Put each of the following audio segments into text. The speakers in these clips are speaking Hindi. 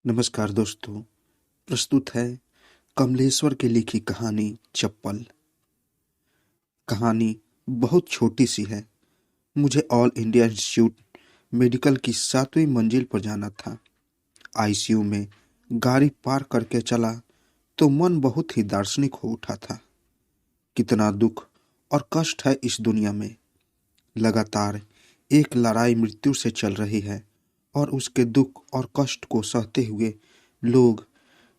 नमस्कार दोस्तों। प्रस्तुत है कमलेश्वर की लिखी कहानी चप्पल। कहानी बहुत छोटी सी है। मुझे ऑल इंडिया इंस्टीट्यूट मेडिकल की 7वीं मंजिल पर जाना था। आईसीयू में गाड़ी पार करके चला तो मन बहुत ही दार्शनिक हो उठा था। कितना दुख और कष्ट है इस दुनिया में। लगातार एक लड़ाई मृत्यु से चल रही है और उसके दुख और कष्ट को सहते हुए लोग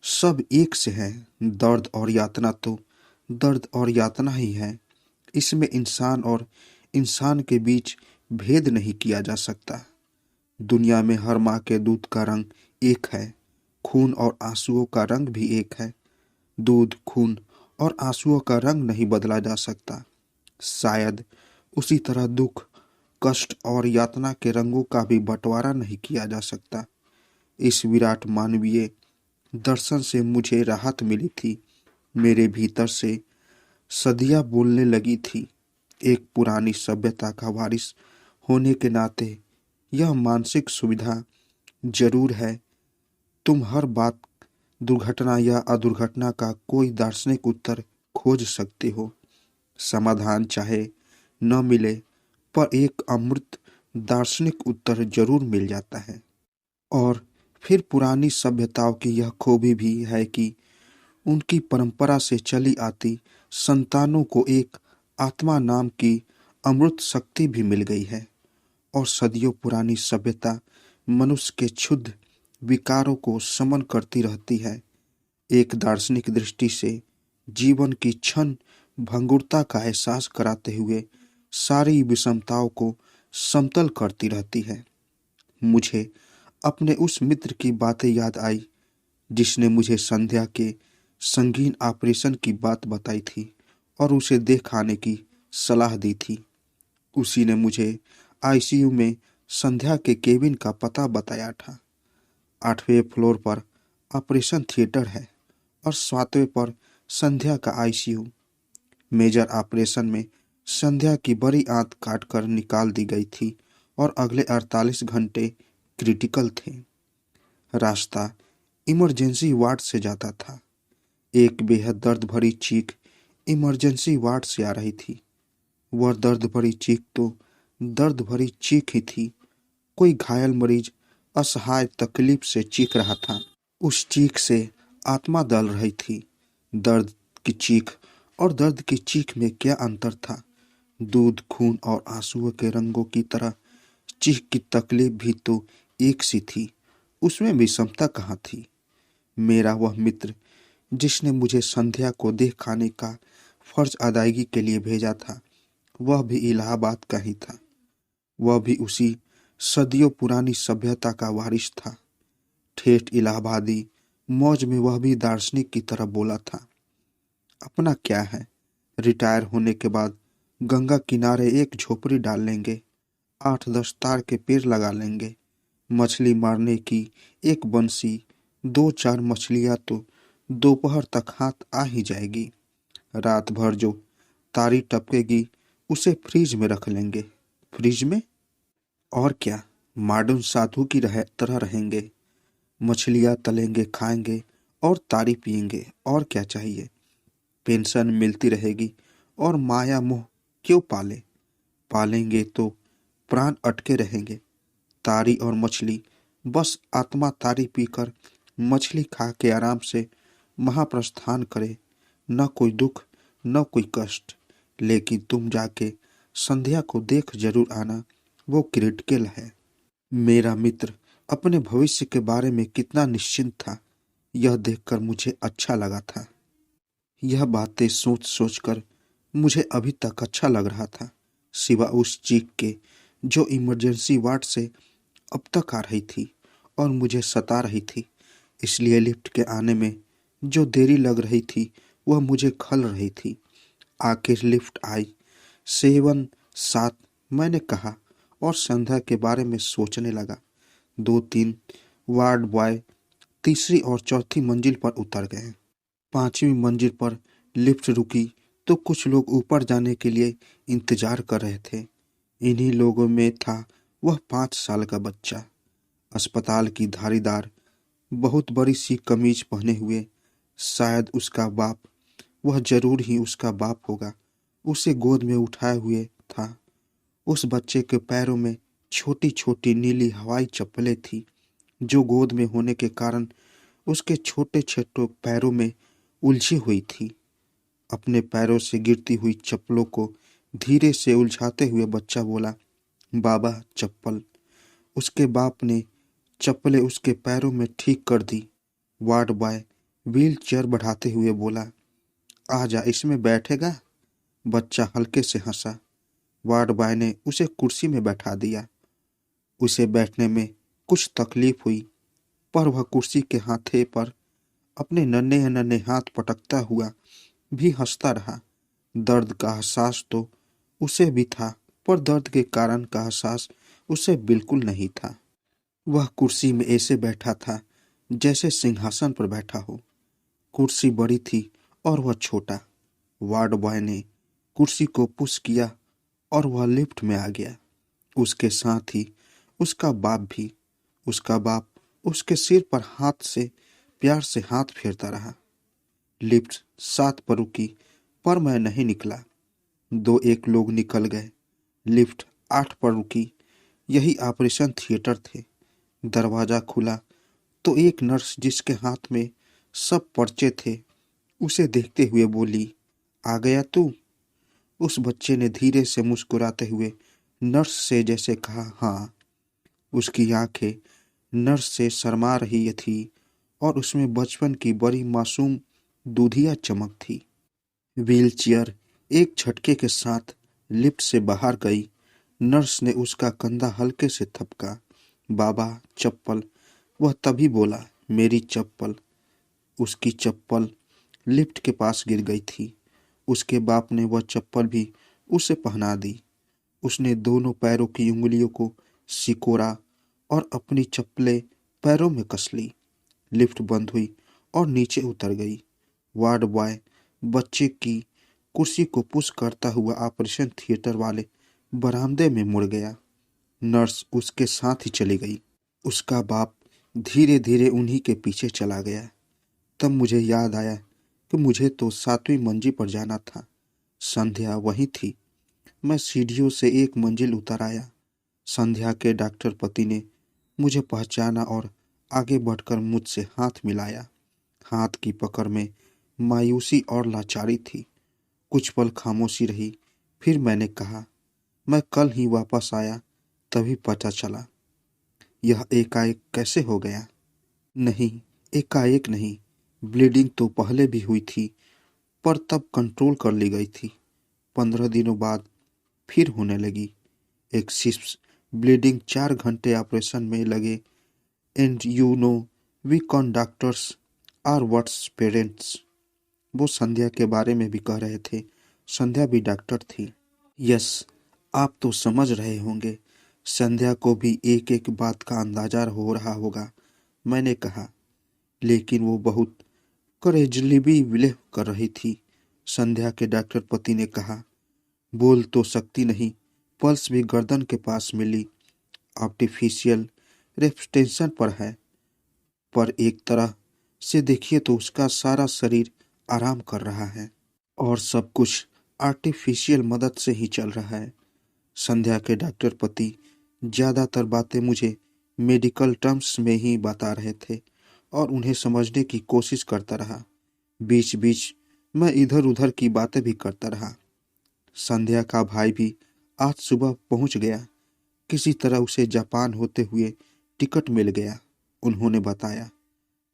सब एक से हैं। दर्द और यातना तो दर्द और यातना ही है। इसमें इंसान और इंसान के बीच भेद नहीं किया जा सकता। दुनिया में हर माँ के दूध का रंग एक है। खून और आंसुओं का रंग भी एक है। दूध, खून और आंसुओं का रंग नहीं बदला जा सकता। शायद उसी तरह दुख, कष्ट और यातना के रंगों का भी बंटवारा नहीं किया जा सकता। इस विराट मानवीय दर्शन से मुझे राहत मिली थी। मेरे भीतर से सदियां बोलने लगी थी। एक पुरानी सभ्यता का वारिस होने के नाते यह मानसिक सुविधा जरूर है। तुम हर बात, दुर्घटना या अदुर्घटना का कोई दार्शनिक उत्तर खोज सकते हो। समाधान चाहे न मिले, पर एक अमृत दार्शनिक उत्तर जरूर मिल जाता है। और फिर पुरानी सभ्यताओं की यह खूबी भी है कि उनकी परंपरा से चली आती संतानों को एक आत्मा नाम की अमृत शक्ति भी मिल गई है। और सदियों पुरानी सभ्यता मनुष्य के क्षुद्र विकारों को समन करती रहती है। एक दार्शनिक दृष्टि से जीवन की क्षण भंगुरता का एहसास कराते हुए सारी विषमताओं को समतल करती रहती है। मुझे अपने उस मित्र की बातें याद आई जिसने मुझे संध्या के संगीन ऑपरेशन की बात बताई थी और उसे देख आने की सलाह दी थी। उसी ने मुझे आईसीयू में संध्या के केबिन का पता बताया था। 8वें फ्लोर पर ऑपरेशन थिएटर है और 7वें पर संध्या का आईसीयू। मेजर ऑपरेशन में संध्या की बड़ी आंत काटकर निकाल दी गई थी और अगले 48 घंटे क्रिटिकल थे। रास्ता इमरजेंसी वार्ड से जाता था। एक बेहद दर्द भरी चीख इमरजेंसी वार्ड से आ रही थी। वह दर्द भरी चीख तो दर्द भरी चीख ही थी। कोई घायल मरीज असहाय तकलीफ से चीख रहा था। उस चीख से आत्मा दल रही थी। दर्द की चीख और दर्द की चीख में क्या अंतर था? दूध, खून और आंसुओं के रंगों की तरह चीख की तकलीफ भी तो एक सी थी। उसमें विषमता कहाँ थी? मेरा वह मित्र जिसने मुझे संध्या को देख आने का फर्ज अदायगी के लिए भेजा था, वह भी इलाहाबाद का ही था। वह भी उसी सदियों पुरानी सभ्यता का वारिस था। ठेठ इलाहाबादी मौज में वह भी दार्शनिक की तरह बोला था। अपना क्या है, रिटायर होने के बाद गंगा किनारे एक झोपड़ी डाल लेंगे, 8-10 तार के पेड़ लगा लेंगे, मछली मारने की एक बंसी, 2-4 मछलियां तो दोपहर तक हाथ आ ही जाएगी। रात भर जो तारी टपकेगी उसे फ्रिज में रख लेंगे। फ्रिज में? और क्या, मॉडर्न साधु की तरह रहेंगे। मछलियां तलेंगे, खाएंगे और तारी पिएंगे। और क्या चाहिए? पेंशन मिलती रहेगी और माया मोह क्यों पाले? पालेंगे तो प्राण अटके रहेंगे। तारी और मछली, बस आत्मा तारी पीकर मछली खा के आराम से महाप्रस्थान करे। न कोई दुख, न कोई कष्ट। लेकिन तुम जाके संध्या को देख जरूर आना, वो क्रिटिकल है। मेरा मित्र अपने भविष्य के बारे में कितना निश्चिंत था, यह देखकर मुझे अच्छा लगा था। यह बातें सोच सोच कर मुझे अभी तक अच्छा लग रहा था, सिवा उस चीख के जो इमरजेंसी वार्ड से अब तक आ रही थी और मुझे सता रही थी। इसलिए लिफ्ट के आने में जो देरी लग रही थी वह मुझे खल रही थी। आखिर लिफ्ट आई। 7 मैंने कहा और संध्या के बारे में सोचने लगा। 2-3 वार्ड बॉय तीसरी और चौथी मंजिल पर उतर गए। 5वीं मंजिल पर लिफ्ट रुकी तो कुछ लोग ऊपर जाने के लिए इंतजार कर रहे थे। इन्हीं लोगों में था वह 5 साल का बच्चा। अस्पताल की धारीदार बहुत बड़ी सी कमीज पहने हुए। शायद उसका बाप, वह जरूर ही उसका बाप होगा, उसे गोद में उठाए हुए था। उस बच्चे के पैरों में छोटी छोटी नीली हवाई चप्पलें थी, जो गोद में होने के कारण उसके छोटे छोटे पैरों में उलझी हुई थी। अपने पैरों से गिरती हुई चप्पलों को धीरे से उलझाते हुए बच्चा बोला, बाबा चप्पल। उसके बाप ने चप्पलें उसके पैरों में ठीक कर दी। वार्ड बॉय व्हील चेयर बढ़ाते हुए बोला, आजा, इसमें बैठेगा। बच्चा हल्के से हंसा। वार्ड बॉय ने उसे कुर्सी में बैठा दिया। उसे बैठने में कुछ तकलीफ हुई, पर वह कुर्सी के हाथे पर अपने नन्हे नन्हे हाथ पटकता हुआ भी हंसता रहा। दर्द का एहसास तो उसे भी था, पर दर्द के कारण का एहसास उसे बिल्कुल नहीं था। वह कुर्सी में ऐसे बैठा था जैसे सिंहासन पर बैठा हो। कुर्सी बड़ी थी और वह छोटा। वार्ड बॉय ने कुर्सी को पुश किया और वह लिफ्ट में आ गया। उसके साथ ही उसका बाप भी। उसका बाप उसके सिर पर हाथ से प्यार से हाथ फेरता रहा। लिफ्ट 7 पर रुकी, पर मैं नहीं निकला। 2-1 लोग निकल गए। लिफ्ट 8 पर रुकी। यही ऑपरेशन थिएटर थे। दरवाजा खुला तो एक नर्स, जिसके हाथ में सब पर्चे थे, उसे देखते हुए बोली, आ गया तू। उस बच्चे ने धीरे से मुस्कुराते हुए नर्स से जैसे कहा, हाँ। उसकी आंखें नर्स से शर्मा रही थी और उसमें बचपन की बड़ी मासूम दूधिया चमक थी। व्हील चेयर एक झटके के साथ लिफ्ट से बाहर गई। नर्स ने उसका कंधा हल्के से थपका। बाबा चप्पल। वह तभी बोला, मेरी चप्पल। उसकी चप्पल लिफ्ट के पास गिर गई थी। उसके बाप ने वह चप्पल भी उसे पहना दी। उसने दोनों पैरों की उंगलियों को सिकोड़ा और अपनी चप्पलें पैरों में कस ली। लिफ्ट बंद हुई और नीचे उतर गई। वार्ड बॉय बच्चे की कुर्सी को पुश करता हुआ ऑपरेशन थिएटर वाले बरामदे में मुड़ गया। नर्स उसके साथ ही चली गई। उसका बाप धीरे धीरे उन्हीं के पीछे चला गया। तब मुझे याद आया कि मुझे तो 7वीं मंजिल पर जाना था। संध्या वहीं थी। मैं सीढ़ियों से एक मंजिल उतर आया। संध्या के डॉक्टर पति ने मुझे पहचाना और आगे बढ़कर मुझसे हाथ मिलाया। हाथ की पकड़ में मायूसी और लाचारी थी। कुछ पल खामोशी रही, फिर मैंने कहा, मैं कल ही वापस आया, तभी पता चला। यह एकाएक कैसे हो गया? नहीं, एकाएक नहीं। ब्लीडिंग तो पहले भी हुई थी, पर तब कंट्रोल कर ली गई थी। 15 दिनों बाद फिर होने लगी। एक सिर्फ ब्लीडिंग, 4 घंटे ऑपरेशन में लगे। And you know, we con doctors are what's parents. वो संध्या के बारे में भी कह रहे थे। संध्या भी डॉक्टर थी। यस, आप तो समझ रहे होंगे। संध्या को भी एक एक बात का अंदाजा हो रहा होगा। मैंने कहा, लेकिन वो बहुत करेजली भी बिहेव कर रही थी। संध्या के डॉक्टर पति ने कहा, बोल तो सकती नहीं, पल्स भी गर्दन के पास मिली। आर्टिफिशियल रेस्पिरेशन पर है, पर एक तरह से देखिए तो उसका सारा शरीर आराम कर रहा है और सब कुछ आर्टिफिशियल मदद से ही चल रहा है। संध्या के डॉक्टर पति ज़्यादातर बातें मुझे मेडिकल टर्म्स में ही बता रहे थे और उन्हें समझने की कोशिश करता रहा। बीच बीच मैं इधर उधर की बातें भी करता रहा। संध्या का भाई भी आज सुबह पहुंच गया। किसी तरह उसे जापान होते हुए टिकट मिल गया। उन्होंने बताया,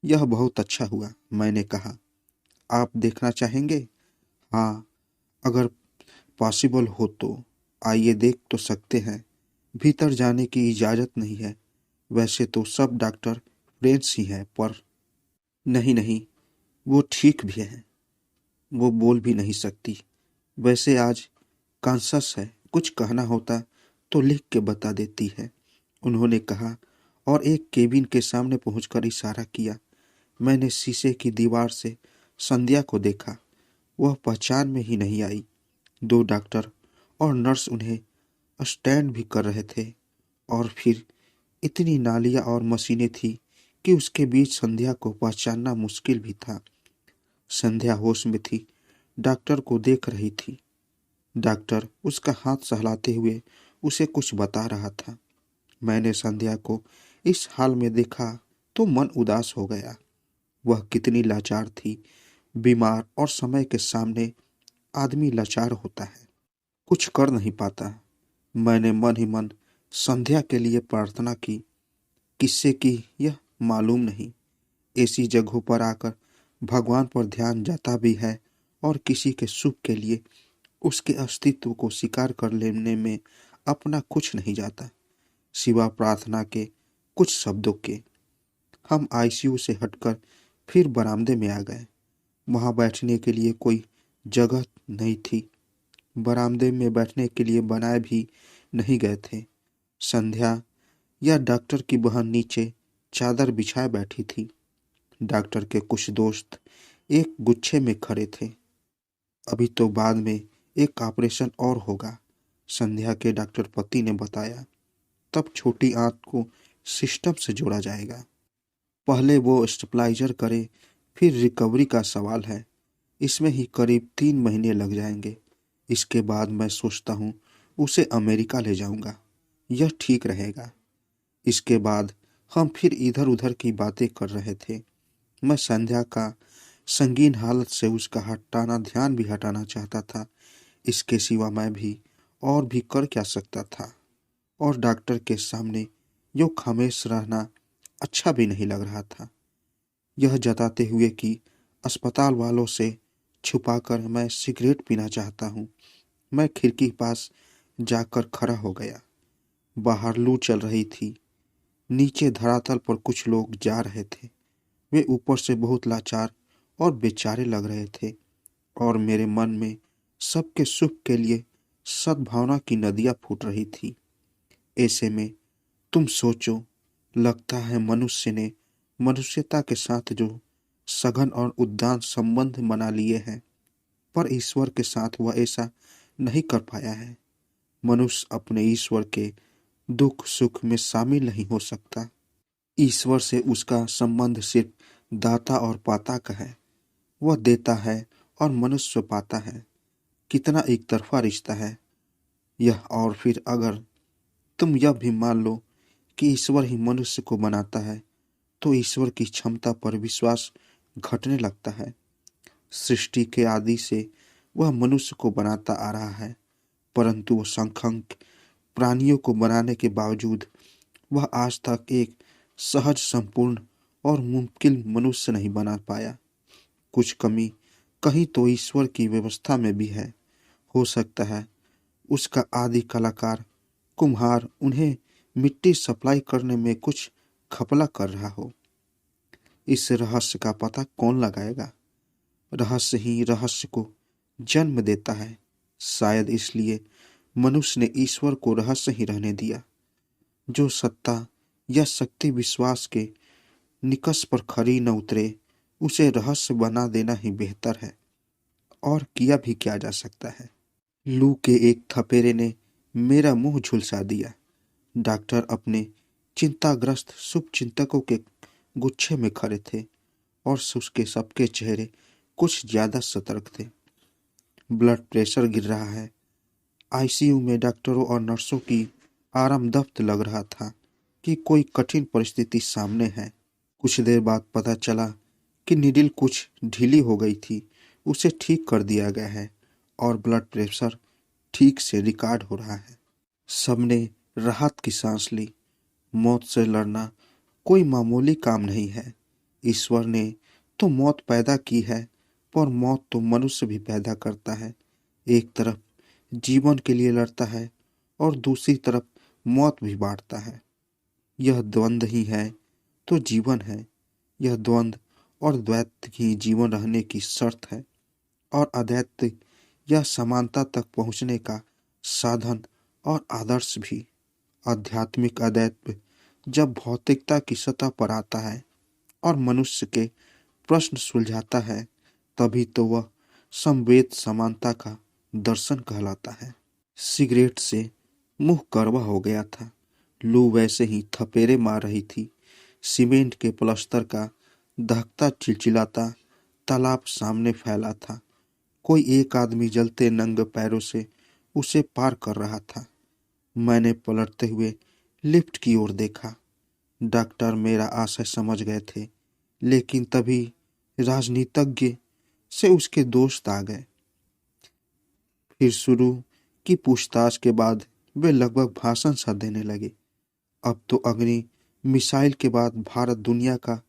यह बहुत अच्छा हुआ। मैंने कहा, आप देखना चाहेंगे? हाँ, अगर पॉसिबल हो तो। आइए, देख तो सकते हैं। भीतर जाने की इजाज़त नहीं है। वैसे तो सब डॉक्टर फ्रेंड्स ही हैं, पर नहीं नहीं, वो ठीक भी है। वो बोल भी नहीं सकती। वैसे आज कॉन्शस है, कुछ कहना होता तो लिख के बता देती है, उन्होंने कहा और एक केबिन के सामने पहुंचकर इशारा किया। मैंने शीशे की दीवार से संध्या को देखा। वह पहचान में ही नहीं आई। 2 डॉक्टर और नर्स उन्हें स्टैंड भी कर रहे थे और फिर इतनी नालियां और मशीनें थी कि उसके बीच संध्या को पहचानना मुश्किल भी था। संध्या होश में थी, डॉक्टर को देख रही थी। डॉक्टर उसका हाथ सहलाते हुए उसे कुछ बता रहा था। मैंने संध्या को इस हाल में देखा तो मन उदास हो गया। वह कितनी लाचार थी। बीमार और समय के सामने आदमी लाचार होता है, कुछ कर नहीं पाता। मैंने मन ही मन संध्या के लिए प्रार्थना की। किससे की यह मालूम नहीं। ऐसी जगहों पर आकर भगवान पर ध्यान जाता भी है और किसी के सुख के लिए उसके अस्तित्व को स्वीकार कर लेने में अपना कुछ नहीं जाता, सिवा प्रार्थना के कुछ शब्दों के। हम आईसीयू से हटकर फिर बरामदे में आ गए। वहां बैठने के लिए कोई जगह नहीं थी। बरामदे में बैठने के लिए बनाए भी नहीं गए थे। संध्या या डॉक्टर की बहन नीचे चादर बिछाए बैठी थी। डॉक्टर के कुछ दोस्त एक गुच्छे में खड़े थे। अभी तो बाद में एक ऑपरेशन और होगा, संध्या के डॉक्टर पति ने बताया। तब छोटी आंत को सिस्टम से जोड़ा जाएगा। पहले वो स्टेबलाइजर करे, फिर रिकवरी का सवाल है। इसमें ही करीब 3 महीने लग जाएंगे। इसके बाद मैं सोचता हूँ उसे अमेरिका ले जाऊंगा, यह ठीक रहेगा। इसके बाद हम फिर इधर उधर की बातें कर रहे थे। मैं संध्या का संगीन हालत से उसका हटाना ध्यान भी हटाना चाहता था। इसके सिवा मैं भी और भी कर क्या सकता था। और डॉक्टर के सामने यो खामोश रहना अच्छा भी नहीं लग रहा था, यह जताते हुए कि अस्पताल वालों से छुपाकर मैं सिगरेट पीना चाहता हूँ। मैं खिड़की पास जाकर खड़ा हो गया। बाहर लू चल रही थी। नीचे धरातल पर कुछ लोग जा रहे थे। वे ऊपर से बहुत लाचार और बेचारे लग रहे थे और मेरे मन में सबके सुख के लिए सद्भावना की नदियां फूट रही थी। ऐसे में तुम सोचो, लगता है मनुष्य ने मनुष्यता के साथ जो सघन और उद्दाम संबंध बना लिए हैं, पर ईश्वर के साथ वह ऐसा नहीं कर पाया है। मनुष्य अपने ईश्वर के दुख सुख में शामिल नहीं हो सकता। ईश्वर से उसका संबंध सिर्फ दाता और पाता का है। वह देता है और मनुष्य पाता है। कितना एक तरफा रिश्ता है यह। और फिर अगर तुम यह भी मान लो कि ईश्वर ही मनुष्य को बनाता है, तो ईश्वर की क्षमता पर विश्वास घटने लगता है। सृष्टि के आदि से वह मनुष्य को बनाता आ रहा है, परंतु वह असंख्य प्राणियों को बनाने के बावजूद वह आज तक एक सहज संपूर्ण और मुमकिन मनुष्य नहीं बना पाया। कुछ कमी कहीं तो ईश्वर की व्यवस्था में भी है। हो सकता है उसका आदि कलाकार कुम्हार उन्हें मिट्टी सप्लाई करने में कुछ घपला कर रहा हो। इस रहस्य का पता कौन लगाएगा। रहस्य ही रहस्य को जन्म देता है। शायद इसलिए मनुष्य ने ईश्वर को रहस्य ही रहने दिया। जो सत्ता या शक्ति विश्वास के निकष पर खरी न उतरे, उसे रहस्य बना देना ही बेहतर है। और किया भी क्या जा सकता है। लू के एक थपेरे ने मेरा मुंह झुलसा दिया। डॉक्टर अपने चिंताग्रस्त शुभचिंतकों के गुच्छे में खड़े थे और उसके सबके चेहरे कुछ ज्यादा सतर्क थे। ब्लड प्रेशर गिर रहा है। आईसीयू में डॉक्टरों और नर्सों की आरामदफ्त लग रहा था कि कोई कठिन परिस्थिति सामने है। कुछ देर बाद पता चला कि नीडल कुछ ढीली हो गई थी। उसे ठीक कर दिया गया है और ब्लड प्रेशर ठीक से रिकॉर्ड हो रहा है। सबने राहत की सांस ली। मौत से लड़ना कोई मामूली काम नहीं है। ईश्वर ने तो मौत पैदा की है, पर मौत तो मनुष्य भी पैदा करता है। एक तरफ जीवन के लिए लड़ता है और दूसरी तरफ मौत भी बांटता है। यह द्वंद्व ही है तो जीवन है। यह द्वंद्व और द्वैत ही जीवन रहने की शर्त है और अद्वैत या समानता तक पहुंचने का साधन और आदर्श भी। आध्यात्मिक अद्वैत जब भौतिकता की सतह पर आता है और मनुष्य के प्रश्न सुलझाता है, तभी तो वह समवेत समानता का दर्शन कहलाता है। सिगरेट से मुंह कड़वा हो गया था। लू वैसे ही थपेरे मार रही थी सीमेंट के प्लास्टर का दहकता चिलचिलाता तालाब सामने फैला था। कोई एक आदमी जलते नंगे पैरों से उसे पार कर रहा था। मैंने पलटते हुए लिफ्ट की ओर देखा। डॉक्टर मेरा आशय समझ गए थे, लेकिन तभी राजनीतिज्ञ से उसके दोस्त आ गए। फिर शुरू की पूछताछ के बाद वे लगभग भाषण सा देने लगे। अब तो अग्नि मिसाइल के बाद भारत दुनिया का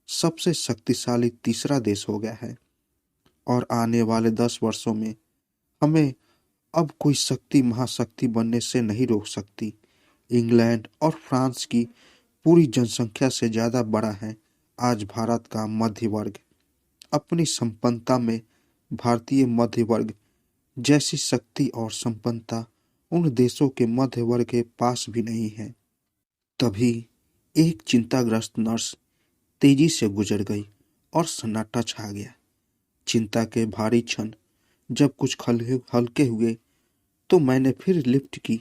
सबसे शक्तिशाली तीसरा देश हो गया है और आने वाले 10 वर्षों में हमें अब कोई शक्ति महाशक्ति बनने से नहीं रोक सकती। इंग्लैंड और फ्रांस की पूरी जनसंख्या से ज्यादा बड़ा है आज भारत का मध्य वर्ग। अपनी संपन्नता में भारतीय मध्य वर्ग जैसी शक्ति और संपन्नता उन देशों के मध्य वर्ग के पास भी नहीं है। तभी एक चिंताग्रस्त नर्स तेजी से गुजर गई और सन्नाटा छा गया। चिंता के भारी क्षण जब कुछ हल्के हुए तो मैंने फिर लिफ्ट की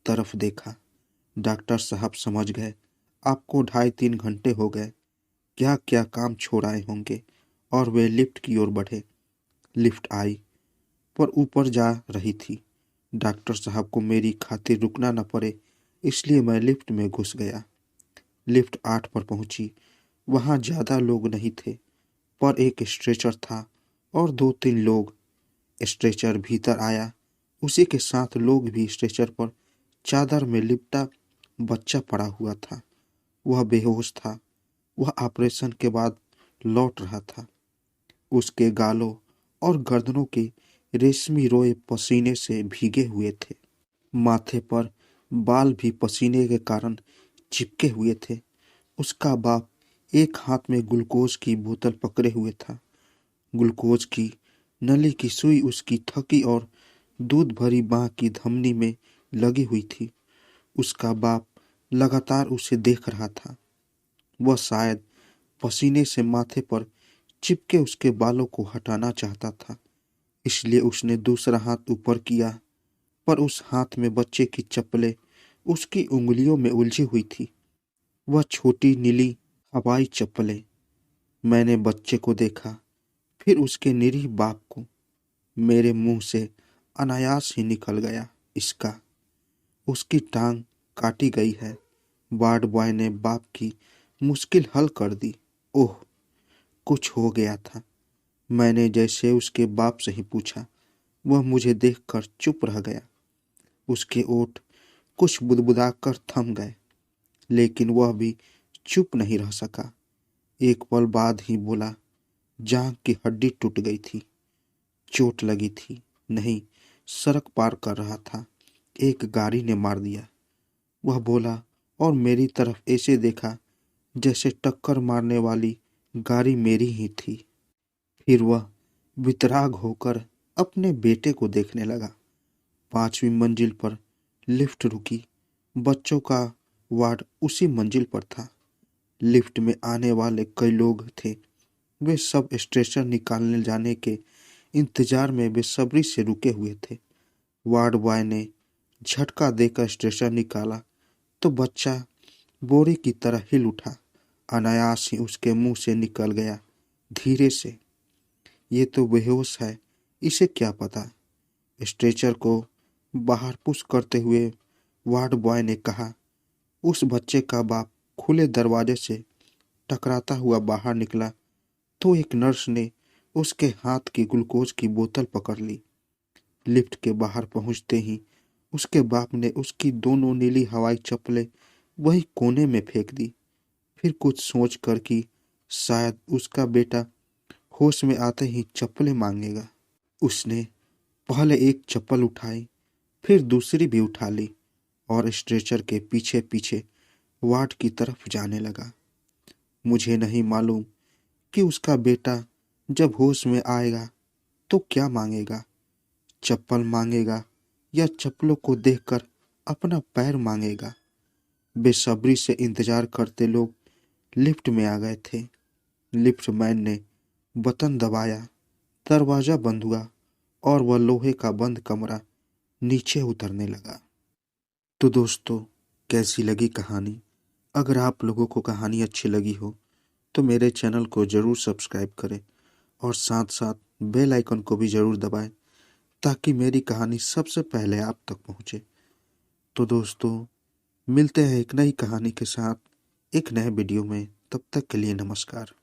तरफ देखा। डॉक्टर साहब समझ गए आपको 2.5-3 घंटे हो गए, क्या क्या काम छोड़ आए होंगे, और वे लिफ्ट की ओर बढ़े। लिफ्ट आई पर ऊपर जा रही थी। डॉक्टर साहब को मेरी खातिर रुकना न पड़े इसलिए मैं लिफ्ट में घुस गया। लिफ्ट 8 पर पहुंची। वहां ज्यादा लोग नहीं थे, पर एक स्ट्रेचर था और 2-3 लोग। स्ट्रेचर भीतर आया, उसी के साथ लोग भी। स्ट्रेचर पर चादर में लिपटा बच्चा पड़ा हुआ था। वह बेहोश था। वह ऑपरेशन के बाद लौट रहा था। उसके गालों और गर्दनों के रेशमी रोए पसीने से भीगे हुए थे। माथे पर बाल भी पसीने के कारण चिपके हुए थे। उसका बाप एक हाथ में ग्लूकोज की बोतल पकड़े हुए था। ग्लूकोज की नली की सुई उसकी थकी और दूध भरी बाह की धमनी में लगी हुई थी। उसका बाप लगातार उसे देख रहा था। वह शायद पसीने से माथे पर चिपके उसके बालों को हटाना चाहता था, इसलिए उसने दूसरा हाथ ऊपर किया, पर उस हाथ में बच्चे की चप्पलें उसकी उंगलियों में उलझी हुई थी। वह छोटी नीली हवाई चप्पलें। मैंने बच्चे को देखा, फिर उसके निरीह बाप को। मेरे मुंह से अनायास ही निकल गया, इसका। उसकी टांग काटी गई है। वार्ड बॉय ने बाप की मुश्किल हल कर दी। ओह, कुछ हो गया था। मैंने जैसे उसके बाप से ही पूछा। वह मुझे देखकर चुप रह गया। उसके ओठ कुछ बुदबुदाकर थम गए, लेकिन वह भी चुप नहीं रह सका। एक पल बाद ही बोला, जांघ की हड्डी टूट गई थी। चोट लगी थी? नहीं, सड़क पार कर रहा था, एक गाड़ी ने मार दिया। वह बोला और मेरी तरफ ऐसे देखा जैसे टक्कर मारने वाली गाड़ी मेरी ही थी। फिर वह वितराग होकर अपने बेटे को देखने लगा। 5वीं मंजिल पर लिफ्ट रुकी। बच्चों का वार्ड उसी मंजिल पर था। लिफ्ट में आने वाले कई लोग थे। वे सब स्ट्रेचर निकालने जाने के इंतजार में बेसब्री से रुके हुए थे। वार्ड बॉय ने झटका देकर स्ट्रेचर निकाला तो बच्चा बोरे की तरह हिल उठा। अनायास ही उसके मुंह से निकल गया, धीरे से, ये तो बेहोश है, इसे क्या पता। स्ट्रेचर को बाहर पुश करते हुए वार्ड बॉय ने कहा। उस बच्चे का बाप खुले दरवाजे से टकराता हुआ बाहर निकला तो एक नर्स ने उसके हाथ की ग्लूकोज की बोतल पकड़ ली। लिफ्ट के बाहर पहुंचते ही उसके बाप ने उसकी दोनों नीली हवाई चप्पलें वही कोने में फेंक दी। फिर कुछ सोच कर कि शायद उसका बेटा होश में आते ही चप्पलें मांगेगा, उसने पहले एक चप्पल उठाई, फिर दूसरी भी उठा ली और स्ट्रेचर के पीछे पीछे वार्ड की तरफ जाने लगा। मुझे नहीं मालूम कि उसका बेटा जब होश में आएगा तो क्या मांगेगा, चप्पल मांगेगा या चप्पलों को देखकर अपना पैर मांगेगा। बेसब्री से इंतजार करते लोग लिफ्ट में आ गए थे। लिफ्ट मैन ने बटन दबाया, दरवाजा बंद हुआ और वह लोहे का बंद कमरा नीचे उतरने लगा। तो दोस्तों, कैसी लगी कहानी? अगर आप लोगों को कहानी अच्छी लगी हो तो मेरे चैनल को ज़रूर सब्सक्राइब करें और साथ साथ बेल आइकन को भी ज़रूर दबाएं ताकि मेरी कहानी सबसे पहले आप तक पहुंचे। तो दोस्तों, मिलते हैं एक नई कहानी के साथ एक नए वीडियो में। तब तक के लिए नमस्कार।